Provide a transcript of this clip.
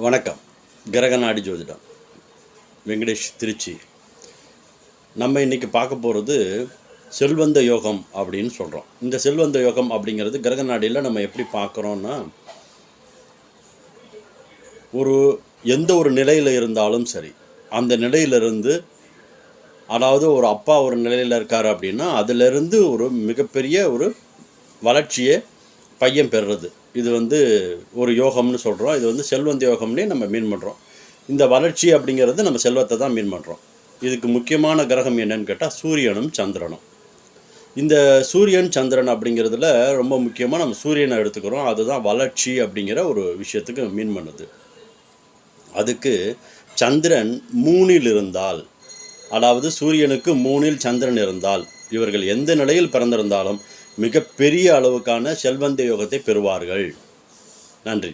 வணக்கம். கிரகநாடி ஜோதிடம் வெங்கடேஷ், திருச்சி. நம்ம இன்றைக்கி பார்க்க போகிறது செல்வந்த யோகம் அப்படின்னு சொல்கிறோம். இந்த செல்வந்த யோகம் அப்படிங்கிறது கிரகநாடியில் நம்ம எப்படி பார்க்குறோன்னா, எந்த ஒரு நிலையில் இருந்தாலும் சரி, அந்த நிலையிலிருந்து, அதாவது ஒரு அப்பா ஒரு நிலையில் இருக்கார் அப்படின்னா அதிலிருந்து ஒரு மிகப்பெரிய ஒரு வளர்ச்சியை பையன் பெறுறது. இது ஒரு யோகம்னு சொல்கிறோம். இது செல்வந்த யோகம்னே நம்ம மீன் பண்ணுறோம். இந்த வளர்ச்சி அப்படிங்கிறது நம்ம செல்வத்தை தான் மீன் பண்ணுறோம். இதுக்கு முக்கியமான கிரகம் என்னன்னு கேட்டால் சூரியனும் சந்திரனும். இந்த சூரியன் சந்திரன் அப்படிங்கிறதுல ரொம்ப முக்கியமாக நம்ம சூரியனை எடுத்துக்கிறோம். அதுதான் வளர்ச்சி அப்படிங்கிற ஒரு விஷயத்துக்கு மீன் பண்ணுது. அதுக்கு சந்திரன் 3இல் இருந்தால், அதாவது சூரியனுக்கு 3இல் சந்திரன் இருந்தால், இவர்கள் எந்த நிலையில் பிறந்திருந்தாலும் மிகப்பெரிய அளவுக்கான செல்வந்த யோகத்தை பெறுவார்கள். நன்றி.